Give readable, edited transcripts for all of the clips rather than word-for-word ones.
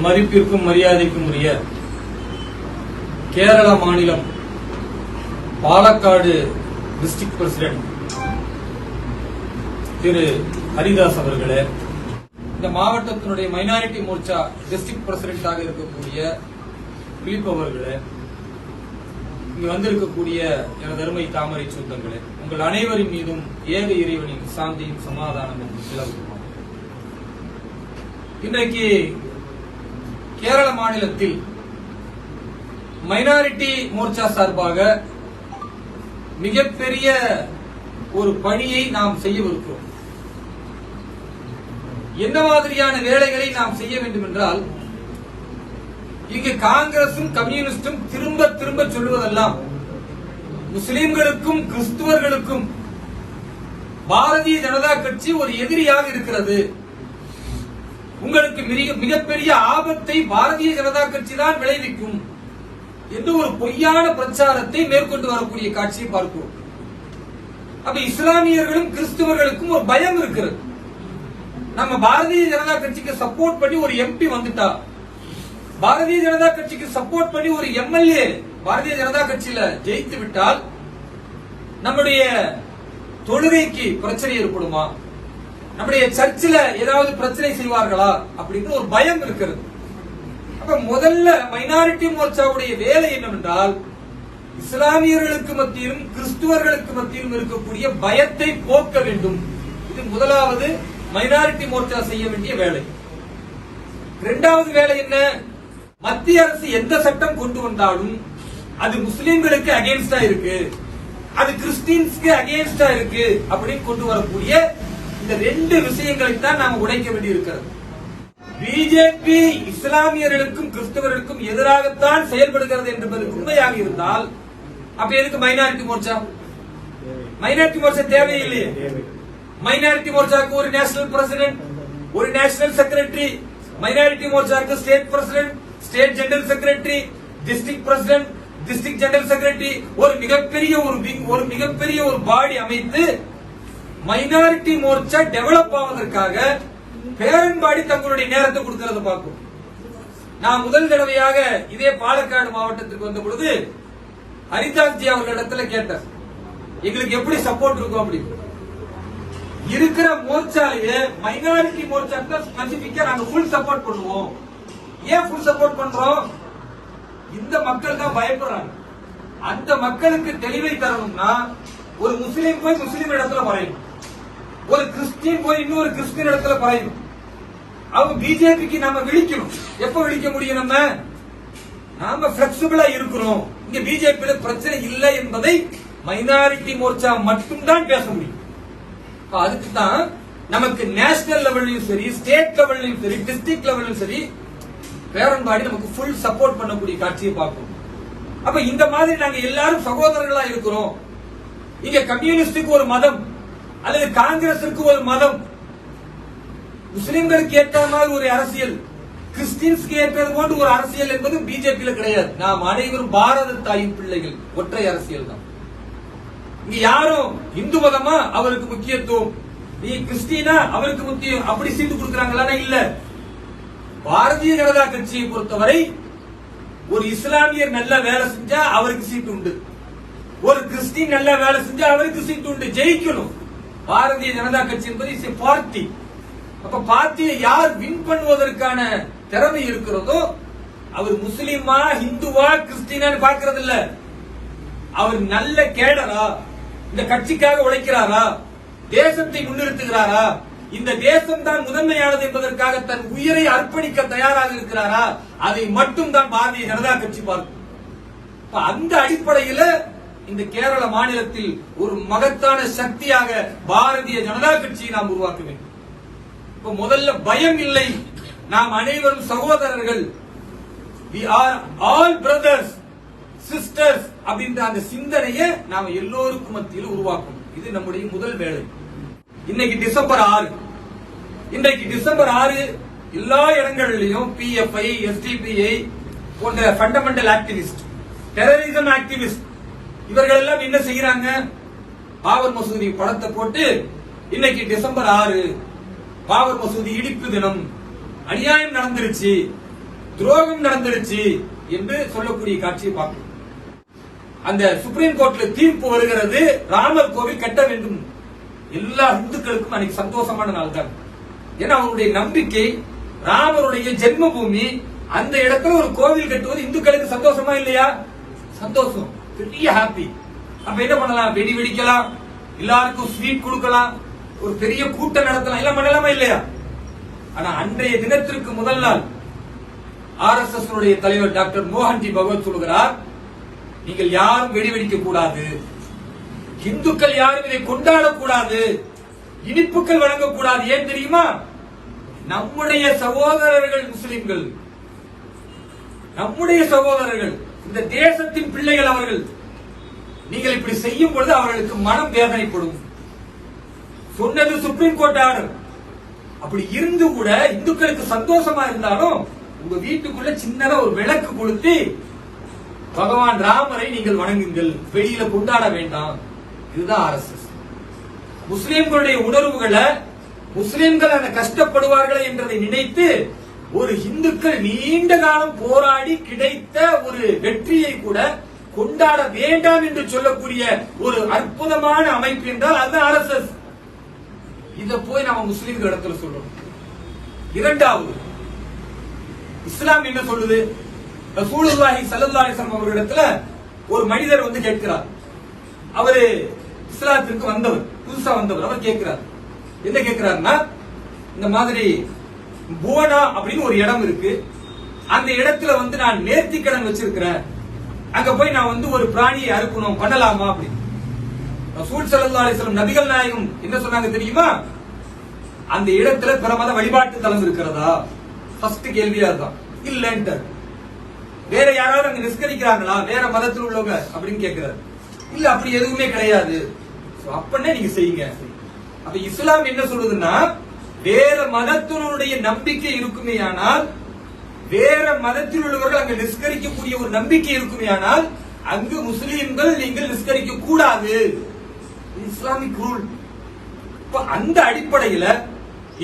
மதிப்பிற்கும் மரியாதைக்கும் உரிய கேரள மாநிலம் பாலக்காடு டிஸ்ட்ரிக்ட் பிரசிடென்ட் திரு ஹரிதாஸ் அவர்களே, இந்த மாவட்டத்தினுடைய மைனாரிட்டி மோர்ச்சா டிஸ்ட்ரிக்ட் பிரசிடென்டாக இருக்கக்கூடிய பிலிப் அவர்களே, இங்கு வந்திருக்கக்கூடிய எனது அருமை தாமரை சொந்தங்களே, உங்கள் அனைவரின் மீதும் ஏக இறைவனின் சாந்தியும் சமாதானமும் நிலவுமா. இன்றைக்கு கேரள மாநிலத்தில் மைனாரிட்டி மோர்ச்சா சார்பாக மிகப்பெரிய ஒரு பணியை நாம் செய்யவிருக்கிறோம். என்ன மாதிரியான வேலைகளை நாம் செய்ய வேண்டும் என்றால், இங்கு காங்கிரசும் கம்யூனிஸ்டும் திரும்ப திரும்ப சொல்லுவதெல்லாம் முஸ்லிம்களுக்கும் கிறிஸ்துவர்களுக்கும் பாரதிய ஜனதா கட்சி ஒரு எதிரியாக இருக்கிறது, உங்களுக்கு மிகப்பெரிய ஆபத்தை பாரதிய ஜனதா கட்சி தான் விளைவிக்கும் என்று ஒரு பொய்யான பிரச்சாரத்தை மேற்கொண்டு வரக்கூடிய காட்சியை பார்க்கிறோம். அப்ப இஸ்லாமியர்களும் கிறிஸ்துவர்களுக்கும் ஒரு பயம் இருக்கிறது. நம்ம பாரதிய ஜனதா கட்சிக்கு சப்போர்ட் பண்ணி ஒரு எம்பி வந்துட்டா, பாரதிய ஜனதா கட்சிக்கு சப்போர்ட் பண்ணி ஒரு எம்எல்ஏ பாரதிய ஜனதா கட்சியில ஜெயித்து விட்டால் நம்முடைய தொழுகைக்கு பிரச்சனை ஏற்படுமா, நம்முடைய சர்ச்சில் ஏதாவது பிரச்சனை செய்வார்களா அப்படின்னு ஒரு பயம் இருக்கிறது. அப்ப முதல்ல மைனாரிட்டி மோர்ச்சாவுடைய வேலை என்னவென்றால், இஸ்லாமியர்களுக்கு மத்தியிலும் கிறிஸ்துவர்களுக்கு மத்தியிலும் இருக்கக்கூடிய பயத்தை போக்க வேண்டும். இது முதலாவது மைனாரிட்டி மோர்ச்சா செய்ய வேண்டிய வேலை. இரண்டாவது வேலை என்ன, மத்திய அரசு எந்த சட்டம் கொண்டு வந்தாலும் அது முஸ்லிம்களுக்கு அகேன்ஸ்டா இருக்கு, அது கிறிஸ்டியன்ஸ்க்கு அகேன்ஸ்டா இருக்கு அப்படின்னு கொண்டு வரக்கூடிய இந்த ரெண்டு விஷயங்களை தான் நாம உடைக்க வேண்டி இருக்கிறது. பிஜேபி இஸ்லாமியர்களுக்கும் கிறிஸ்தவர்களுக்கும் எதிராகத்தான் செயல்படுகிறது என்பது உண்மையாக இருந்தால் அப்ப எதுக்கு மைனாரிட்டி மோர்ச்சா? மைனாரிட்டி மோர்ச்சா தேவையில்லையே. மைனாரிட்டி மோர்ச்சாக்கு ஒரு நேஷனல் பிரசிடென்ட், ஒரு நேஷனல் செக்ரட்டரி, மைனாரிட்டி மோர்ச்சாக்கு state president, state general secretary, district president, district general secretary, ஒரு மிகப்பெரிய ஒரு பாடி அமைத்து மைனாரிட்டி மோர்ச்சா டெவலப் ஆவதற்காக பேரன்பாடி தங்களுடைய நேரத்தை கொடுக்கிறது பார்க்கும். நான் முதல் தடவையாக இதே பாலக்காடு மாவட்டத்திற்கு வந்த பொழுது ஹரிதாஸ் ஜி அவர்களிடத்துல கேட்டார், எங்களுக்கு எப்படி சப்போர்ட் இருக்கும் அப்படி. இருக்கிற மோர்ச்சாலேயே மைனாரிட்டி மோர்ச்சாக்கு ஸ்பெசிபிக்கா நாங்க ஃபுல் சப்போர்ட் பண்ணுவோம். ஏன் ஃபுல் சப்போர்ட் பண்றோம்? இந்த மக்கள் தான் பயப்படுறாங்க. அந்த மக்களுக்கு தெளிவை தரணும்னா ஒரு முஸ்லீம் போய் முஸ்லீம் இடத்துல பறையணும், ஒரு கிறிஸ்டியன் போய் இன்னொரு கிறிஸ்டியன் இடத்துல பறையணும். அவங்க பிஜேபிக்கு நாம விழிக்கணும். எப்ப விழிக்க முடியும்? நாம பிளெக்சிபிளா இருக்கிறோம், இங்க பிஜேபி பிரச்சனை இல்லை என்பதை மைனாரிட்டி மோர்ச்சா மட்டும்தான் பேச முடியும். அதுக்கு தான் நமக்கு நேஷனல் லெவல்லையும் சரி, ஸ்டேட் லெவல்லையும் சரி, டிஸ்ட்ரிக்ட் லெவல்லையும் சரி பேரன்பாடி நமக்கு ஃபுல் சப்போர்ட் பண்ணக்கூடிய காட்சியை பார்க்கணும். அப்ப இந்த மாதிரி நாங்க எல்லாரும் சகோதரர்களா இருக்கிறோம். இங்க கம்யூனிஸ்டுக்கு ஒரு மதம் அல்லது காங்கிரசுக்கு ஒரு மதம், முஸ்லிம்களுக்கு ஏற்ற மாதிரி ஒரு அரசியல், கிறிஸ்டியன்ஸ்க்கு ஏற்றது போன்று ஒரு அரசியல் என்பது பிஜேபியில கிடையாது. நாம் அனைவரும் பாரத தாயின் பிள்ளைகள், ஒற்றை அரசியல் தான். இங்க யாரும் இந்து மதமா அவருக்கு முக்கியத்துவம், நீ கிறிஸ்டினா அவருக்கு முக்கியம் அப்படி சீட்டு கொடுக்கறாங்களா? இல்ல. பாரதிய ஜனதா கட்சியை பொறுத்தவரை ஒரு இஸ்லாமியர் நல்ல வேலை செஞ்சா அவருக்கு சீட்டு உண்டு, ஒரு கிறிஸ்டின் நல்ல வேலை செஞ்சா அவருக்கு சீட்டு உண்டு, ஜெயிக்கணும். பாரதிய ஜனதா கட்சி என்பது பார்ட்டி. அப்ப பார்ட்டியை யார் வின் பண்ணுவதற்கான திறமை இருக்கிறதோ அவர் முஸ்லிமா இந்துவா கிறிஸ்டினான்னு பார்க்கறது இல்ல, அவர் நல்ல கேடரா, இந்த கட்சிக்காக உழைக்கிறாரா, தேசத்தை முன்னிறுத்துகிறாரா, இந்த தேசம் தான் முதன்மையானது என்பதற்காக தன் உயிரை அர்ப்பணிக்க தயாராக இருக்கிறாரா, அதை மட்டும் தான் பாரதிய ஜனதா கட்சி பார்க்கும். அந்த அடிப்படையில் இந்த கேரள மாநிலத்தில் ஒரு மகத்தான சக்தியாக பாரதிய ஜனதா கட்சியை நாம் உருவாக்க வேண்டும். இப்ப முதல்ல பயம் இல்லை, நாம் அனைவரும் சகோதரர்கள், we are all brothers sisters அப்படின்ற அந்த சிந்தனையை நாம் எல்லோருக்கும் மத்தியில் உருவாக்கணும். இது நம்முடைய முதல் வேலை. இன்னைக்கு டிசம்பர் 6, இன்றைக்கு டிசம்பர் 6 எல்லா இடங்களிலும் PFI, SDPI போன்ற ஃபண்டமெண்டல் ஆக்டிவிஸ்ட், டெரரிசம் ஆக்டிவிஸ்ட் இவர்கள் எல்லாம் என்ன செய்யறாங்க? பாபர் மசூதி படத்தை போட்டு இன்னைக்கு டிசம்பர் 6 பாபர் மசூதி இடிப்பு தினம், அநியாயம் நடந்துருச்சு, துரோகம் நடந்துருச்சு என்று சொல்லக்கூடிய காட்சியை பார்க்கணும். அந்த சுப்ரீம் கோர்ட்ல தீர்ப்பு வருகிறது, ராமர் கோவில் கட்ட வேண்டும். எல்லா இந்துக்களுக்கும் அன்னைக்கு சந்தோஷமான நாள் தான். ஏன்னா அவருடைய நம்பிக்கை ராமருடைய ஜென்ம பூமி, அந்த இடத்துல ஒரு கோவில் கட்டுவது இந்துக்களுக்கு சந்தோஷமா இல்லையா? சந்தோஷம், பெரிய ஹாப்பி. அப்ப என்ன பண்ணலாம்? வெடி வெடிக்கலாம், எல்லாருக்கும் ஸ்வீட் கொடுக்கலாம், ஒரு பெரிய கூட்டம் நடத்தலாம், எல்லாம் பண்ணலாமா இல்லையா? ஆனா அன்றைய தினத்திற்கு முதல் நாள் RSS தலைவர் டாக்டர் மோகன்ஜி பகவத் சொல்கிறார், நீங்கள் யாரும் வெடி வெடிக்க கூடாது, இந்துக்கள் யாரும் இதை கொண்டாடக்கூடாது, இனிப்புகள் வழங்கக்கூடாது. ஏன் தெரியுமா? நம்முடைய சகோதரர்கள் முஸ்லிம்கள், நம்முடைய சகோதரர்கள், இந்த தேசத்தின் பிள்ளைகள் அவர்கள். நீங்கள் இப்படி செய்யும் பொழுது அவர்களுக்கு மனம் வேதனைப்படும். சொன்னது சுப்ரீம் கோர்ட் ஆர்டர். அப்படி இருந்து கூட இந்துக்களுக்கு சந்தோஷமா இருந்தாலும் உங்க வீட்டுக்குள்ள சின்னதா ஒரு விளக்கு கொளுத்தி பகவான் ராமரை நீங்கள் வணங்குங்கள், வெளியில கொண்டாட வேண்டாம். இதுதான் RSS. முஸ்லிம்களுடைய உணர்வுகளை, முஸ்லிம்கள் அந்த கஷ்டப்படுவார்கள் என்றதை நினைத்து ஒரு இந்துக்கள் நீண்ட காலம் போராடி கிடைத்த ஒரு வெற்றியை கூட கொண்டாட வேண்டாம் என்று சொல்லக்கூடிய ஒரு அற்புதமான அமைப்பு என்றால் அது RSS. இத போய் நம்ம முஸ்லிம்கள் இடத்துல சொல்றோம். இரண்டாவது, இஸ்லாம் என்ன சொல்லுது? ரசூலுல்லாஹி ஸல்லல்லாஹு அலைஹி வஸல்லம் அவர்களிடத்துல ஒரு மனிதர் வந்து கேட்கிறார். அவரு இஸ்லாத்திற்கு வந்தவர், புதுசா வந்தவர். அவர் கேட்கிறார், என்ன கேட்கிறாருன்னா, இந்த மாதிரி புவனா அப்படின்னு ஒரு இடம் இருக்கு, அந்த இடத்துல வந்து நான் நேர்த்திக்கடன் வச்சிருக்கிறேன், அங்க போய் நான் வந்து ஒரு பிராணியை அறுக்கணும், பண்ணலாமா அப்படின்னு. ரசூல் ஸல்லல்லாஹு அலைஹி வஸல்லம் நபிகள் நாயகம் என்ன சொன்னாங்க தெரியுமா? அந்த இடத்துல பிற மத வழிபாட்டு தலம் இருக்கிறதா? ஃபர்ஸ்ட் கேள்வியா தான் இல்லன்றார். வேற யாராவது அங்க நிஸ்கரிக்கிறாங்களா வேற மதத்தில் உள்ளவங்க அப்படின்னு கேட்கிறார். இல்ல, அப்படி எதுவுமே கிடையாது. அப்பனே நீங்க செய்யுங்க. அப்ப இஸ்லாம் என்ன சொல்லுதுன்னா, வேற மதத்தினுடைய நம்பிக்கை இருக்குமே ஆனால், வேற மதத்தில் உள்ளவர்கள் அங்க நிஸ்கரிக்கக்கூடிய ஒரு நம்பிக்கை இருக்குமே ஆனால், அங்கு முஸ்லிம்கள் நீங்கள் நிஸ்கரிக்க கூடாது. Islamic rule. அந்த அடிப்படையில்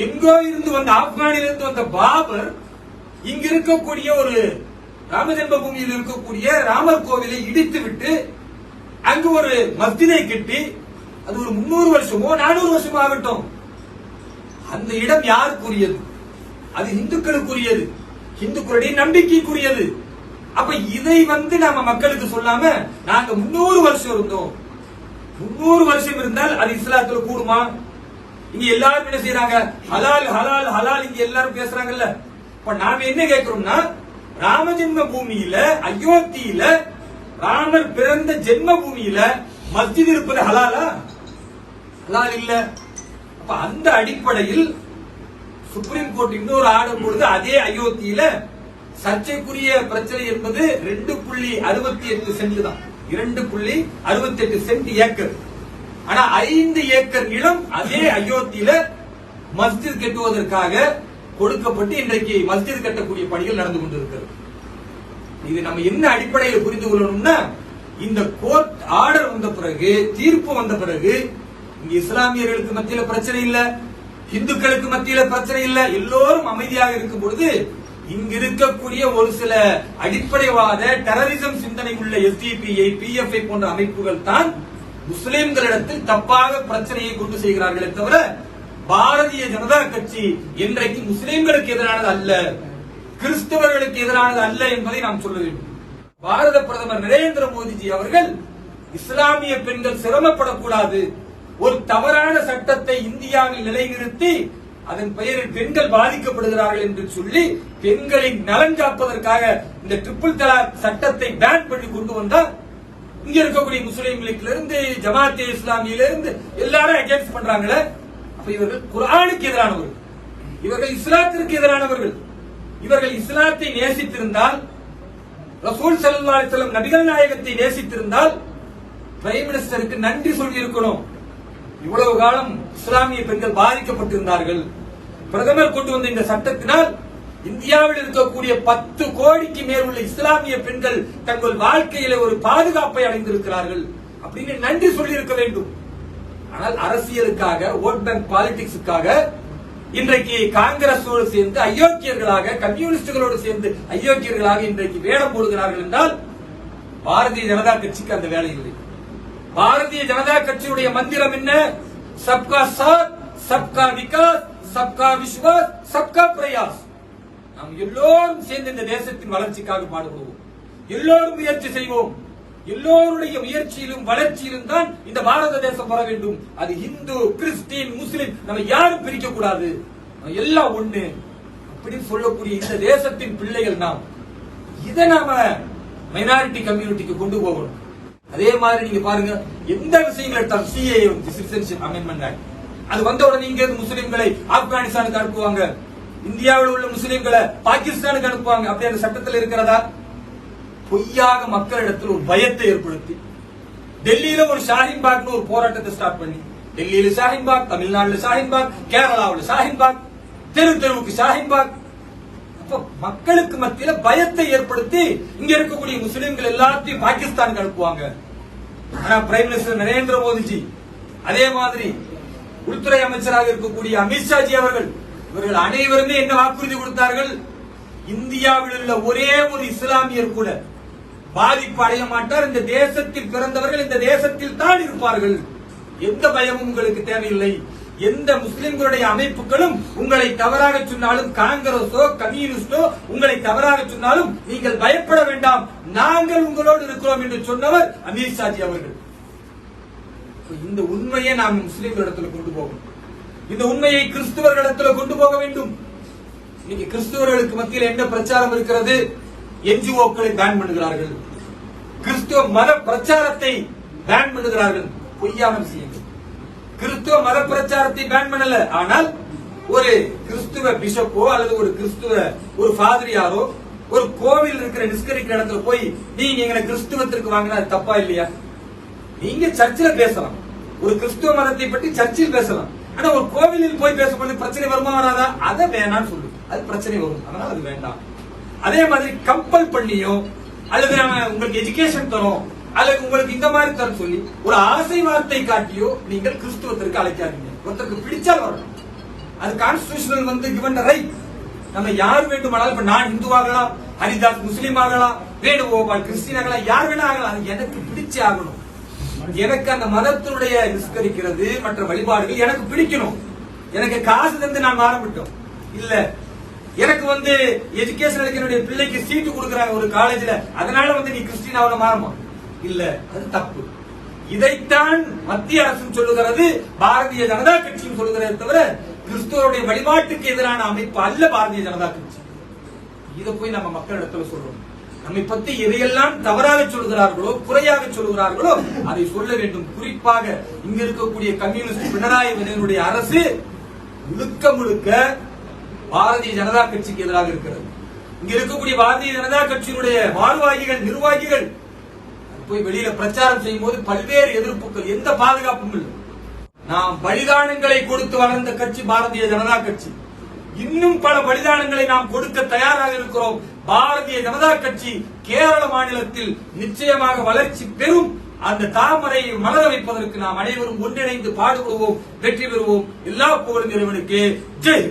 எங்கோ இருந்து வந்த, ஆப்கானிலிருந்து வந்த பாபர் இங்க இருக்கக்கூடிய ஒரு ராமஜென்ம பூமியில் இருக்கக்கூடிய ராமர் கோவிலை இடித்து விட்டு அங்கு ஒரு மஸ்ஜிதை கட்டி, அது ஒரு 300 வருஷமோ 400 வருஷமோ ஆகட்டும், அந்த இடம் யாருக்குரியது? அது இந்துக்களுக்குரியது, இந்துக்களுடைய நம்பிக்கைக்குரியது. அப்ப இதை வந்து நாம மக்களுக்கு சொல்லாம நாங்க 300 வருஷம் இருந்தோம், 300 வருஷம் இருந்தால் அது இஸ்லாத்துல கூடுமா? இங்க எல்லாரும் என்ன செய்யறாங்க? ஹலால் ஹலால் ஹலால், இங்க எல்லாரும் பேசுறாங்கல்ல. இப்ப நாம என்ன கேட்கிறோம்னா, ராமஜென்ம பூமியில, அயோத்தியில, ராமர் பிறந்த ஜென்ம பூமியில மஸ்ஜித் இருப்பது ஹலாலா? ஹலால் இல்ல. அப்ப அந்த அடிப்படையில் சுப்ரீம் கோர்ட் இன்னொரு ஆர்டர் கொடுத்து, அதே அயோத்தியில சர்ச்சைக்குரிய பிரச்சனை என்பது 2.68 சென்ட் தான், 2.68 சென்ட் ஏக்கர். ஆனா 5 ஏக்கர் நிலம் அதே அயோத்தியில மஸ்ஜித் கட்டுவதற்காக கொடுக்கப்பட்டு இன்றைக்கு மஸ்ஜித் கட்டக்கூடிய பணிகள் நடந்து கொண்டிருக்கிறது. இது நம்ம என்ன அடிப்படையில் புரிந்து கொள்ளணும்னா, இந்த கோர்ட் ஆர்டர் வந்த பிறகு, தீர்ப்பு வந்த பிறகு, இங்க இஸ்லாமியர்களுக்கு மத்தியில பிரச்சனை இல்ல, இந்துக்களுக்கு மத்தியில பிரச்சனை இல்ல, எல்லோரும் அமைதியாக இருக்கும் பொழுது இங்க இருக்கக்கூடிய ஒரு சில அடிப்படைவாத டெரரிசம் சிந்தனை உள்ள SDPI, PFI போன்ற அமைப்புகள் தான் முஸ்லிம்களிடத்தில் தப்பாக பிரச்சனையை கொண்டு செய்கிறார்களே தவிர, பாரதிய ஜனதா கட்சி இன்றைக்கு முஸ்லிம்களுக்கு எதிரானது அல்ல, கிறிஸ்தவர்களுக்கு எதிரானது அல்ல என்பதை நாம் சொல்ல வேண்டும். பாரத பிரதமர் நரேந்திர மோடிஜி அவர்கள் இஸ்லாமிய பெண்கள் சிரமப்படக்கூடாது, ஒரு தவறான சட்டத்தை இந்தியாவில் நிலைநிறுத்தி அதன் பெயரில் பெண்கள் பாதிக்கப்படுகிறார்கள் என்று சொல்லி பெண்களின் நலன் காப்பதற்காக இந்த ட்ரிபிள் தலாக் சட்டத்தை பேன் பண்ணி கொண்டு வந்தால், இங்க இருக்கக்கூடிய முஸ்லீம் லீக்ல இருந்து, ஜமாத்தே இஸ்லாமியில இருந்து எல்லாரும் அகேன்ஸ்ட் பண்றாங்களே. அப்ப இவர்கள் குர்ஆனுக்கு எதிரானவர்கள், இவர்கள் இஸ்லாத்திற்கு எதிரானவர்கள். இவர்கள் இஸ்லாத்தை நேசித்திருந்தால், ரசூல் ஸல்லல்லாஹு அலைஹி வஸல்லம் நபிகள் நாயகத்தை நேசித்திருந்தால், பிரைம் மினிஸ்டருக்கு நன்றி சொல்லி இருக்கணும். இவ்வளவு காலம் இஸ்லாமிய பெண்கள் பாதிக்கப்பட்டிருந்தார்கள், பிரதமர் கொண்டு வந்த இந்த சட்டத்தினால் இந்தியாவில் இருக்கக்கூடிய 10 கோடிக்கு மேல் உள்ள இஸ்லாமிய பெண்கள் தங்கள் வாழ்க்கையில ஒரு பாதுகாப்பை அடைந்திருக்கிறார்கள் அப்படின்னு நன்றி சொல்லி இருக்க வேண்டும். ஆனால் அரசியலுக்காக, ஓட் பேங்க் பாலிடிக்ஸுக்காக இன்றைக்கு காங்கிரஸோடு சேர்ந்து அயோக்கியர்களாக, கம்யூனிஸ்டுகளோடு சேர்ந்து அயோக்கியர்களாக இன்றைக்கு வேடம் போடுகிறார்கள் என்றால் பாரதிய ஜனதா கட்சிக்கு அந்த வேலை இல்லை. பாரதிய ஜனதா கட்சியுடைய மந்திரம் என்ன? சப்கா சாத், சப்கா விகாஸ், சப்கா விஸ்வாஸ், சப்கா பிரயாஸ். நாம் எல்லோரும் சேர்ந்து இந்த தேசத்தின் வளர்ச்சிக்காக பாடுபடுவோம், எல்லோரும் முயற்சி செய்வோம். எல்லோருடைய முயற்சியிலும் வளர்ச்சியிலும் தான் இந்த பாரத தேசம் வர வேண்டும். அது இந்து, கிறிஸ்டின், முஸ்லிம் நம்ம யாரும் பிரிக்க கூடாது, எல்லாம் ஒண்ணு அப்படின்னு சொல்லக்கூடிய இந்த தேசத்தின் பிள்ளைகள் நாம். இதை நாம மைனாரிட்டி கம்யூனிட்டிக்கு கொண்டு போகணும். அதே மாதிரி நீங்க பாருங்க, எந்த விஷயங்களை சிஏஏ சிட்டிசன்ஷிப் அமெண்ட்மெண்ட் ஆக்ட் அது வந்த உடனே இங்க முஸ்லிம்களை ஆப்கானிஸ்தானுக்கு அனுப்புவாங்க, இந்தியாவில் உள்ள முஸ்லிம்களை பாகிஸ்தானுக்கு அனுப்புவாங்க. அப்படி அந்த சட்டத்தில் இருக்கிறதா? பொய்யாக மக்களிடத்தில் ஒரு பயத்தை ஏற்படுத்தி டெல்லியில ஒரு ஷாஹின்பாக்னு ஒரு போராட்டத்தை ஸ்டார்ட் பண்ணி, டெல்லியில ஷாஹின்பாக், தமிழ்நாடுல ஷாஹின்பாக், கேரளாவில் ஷாஹின்பாக், தெருவுக்கு ஷாஹின்பாக். மக்களுக்கு மத்தியில பயத்தை ஏற்படுத்தி இங்க இருக்கக்கூடிய முஸ்லிம்கள் எல்லாத்தையும் பாகிஸ்தானுக்கு அனுப்புவாங்க. ஆனா பிரைம் மினிஸ்டர் நரேந்திர மோடிஜி, அதே மாதிரி உள்துறை அமைச்சராக இருக்கக்கூடிய அமித்ஷாஜி அவர்கள், இவர்கள் அனைவருமே என்ன வாக்குறுதி கொடுத்தார்கள்? இந்தியாவில் உள்ள ஒரே ஒரு இஸ்லாமியர் கூட பாதிப்பு அடைய மாட்டார், இந்த தேசத்தில் பிறந்தவர்கள் இந்த தேசத்தில் தான் இருப்பார்கள், எந்த பயமும் உங்களுக்கு தேவையில்லை. எந்த முஸ்லிம்களுடைய அமைப்புகளும் உங்களை தவறாக சொன்னாலும், காங்கிரஸோ கம்யூனிஸ்டோ உங்களை தவறாக சொன்னாலும் நீங்கள் பயப்பட வேண்டாம், நாங்கள் உங்களோடு இருக்கிறோம் என்று சொன்னவர் அமித்ஷாஜி அவர்கள். இந்த உண்மையை நாம் முஸ்லிம்களிடத்தில் கொண்டு போகணும், இந்த உண்மையை கிறிஸ்துவர்களிடத்தில் கொண்டு போக வேண்டும். இன்னைக்கு கிறிஸ்துவர்களுக்கு மத்தியில் என்ன பிரச்சாரம் இருக்கிறது? என்ஜிஓக்களை பேன் பண்ணுகிறார்கள், கிறிஸ்துவ மத பிரச்சாரத்தை பேன் பண்ணுகிறார்கள். பொய்யான விஷயங்கள். கிறிஸ்துவ மத பிரச்சாரத்தை பேன் பண்ணல, ஆனால் ஒரு கிறிஸ்துவ பிஷப்போ அல்லது ஒரு கிறிஸ்துவ ஒரு பாதிரியாரோ ஒரு கோவில் இருக்கிற நிஸ்கரிக்கிற இடத்துல போய் நீங்க எங்களை கிறிஸ்துவத்திற்கு வாங்கினா தப்பா இல்லையா? நீங்க சர்ச்சில் பேசலாம், ஒரு கிறிஸ்துவ மதத்தை பற்றி சர்ச்சில் பேசலாம், ஆனா ஒரு கோவிலில் போய் பேசப்போது பிரச்சனை வருமா வராதா? அதை வேணாம்னு சொல்லு, அது பிரச்சனை வரும், அதனால அது வேண்டாம். அதே மாதிரி கம்பல் பண்ணியோ அல்லது உங்களுக்கு எஜுகேஷன் தரும் அல்லது உங்களுக்கு இந்த மாதிரி தரும் சொல்லி ஒரு ஆசை வார்த்தை காட்டியோ நீங்கள் கிறிஸ்துவத்திற்கு அழைக்காதீங்க. ஒருத்தருக்கு பிடிச்சால் வரணும், அது கான்ஸ்டிடியூஷனல் கிவன் ரைட். நம்ம யார் வேண்டுமானாலும், இப்ப நான் இந்து ஆகலாம், ஹரிதாஸ் முஸ்லீம் ஆகலாம், வேணுகோபால் கிறிஸ்டின் ஆகலாம், யார் வேணா ஆகலாம், அது எனக்கு பிடிச்சே ஆகணும். எனக்கு அந்த மதத்தினுடைய நிஸ்கரிக்கிறது மற்ற வழிபாடுகள் எனக்கு பிடிக்கணும். எனக்கு காசு தந்து நான் ஆரம்பிட்டோம் இல்ல, எனக்கு எஜுகேஷன் என்னுடைய பிள்ளைக்கு சீட்டு கொடுக்கறாங்க ஒரு காலேஜ்ல, அதனால நீ கிறிஸ்டினாவோட மாறுமா? இல்ல, அது தப்பு. இதைத்தான் மத்திய அரசும் சொல்லுகிறது, பாரதிய ஜனதா கட்சியும் சொல்லுகிறதே தவிர கிறிஸ்துவருடைய வழிபாட்டுக்கு எதிரான அமைப்பு அல்ல பாரதிய ஜனதா கட்சி. இதை போய் நம்ம மக்களிடத்துல சொல்றோம். நம்மை பத்தி எதையெல்லாம் தவறாக சொல்கிறார்களோ, குறையாக சொல்கிறார்களோ அதை சொல்ல வேண்டும். குறிப்பாக இங்க இருக்கக்கூடிய கம்யூனிஸ்ட் பினராயி விஜயனுடைய அரசு முழுக்க முழுக்க பாரதிய ஜனதா கட்சிக்கு எதிராக இருக்கிறது. இங்க இருக்கக்கூடிய பாரதிய ஜனதா கட்சியினுடைய வாழ்வாகிகள், நிர்வாகிகள் போய் வெளியில பிரச்சாரம் செய்யும் போது பல்வேறு எதிர்ப்புகள், எந்த பாதுகாப்பும் இல்லை. நாம் பலிதானங்களை கொடுத்து வளர்ந்த கட்சி பாரதிய ஜனதா கட்சி. இன்னும் பல பலிதானங்களை நாம் கொடுக்க தயாராக இருக்கிறோம். பாரதிய ஜனதா கட்சி கேரள மாநிலத்தில் நிச்சயமாக வளர்ச்சி பெறும். அந்த தாமரை மலர வைப்பதற்கு நாம் அனைவரும் ஒன்றிணைந்து பாடுபடுவோம், வெற்றி பெறுவோம். எல்லா புகழும் இறைவனுக்கு ஜெய்.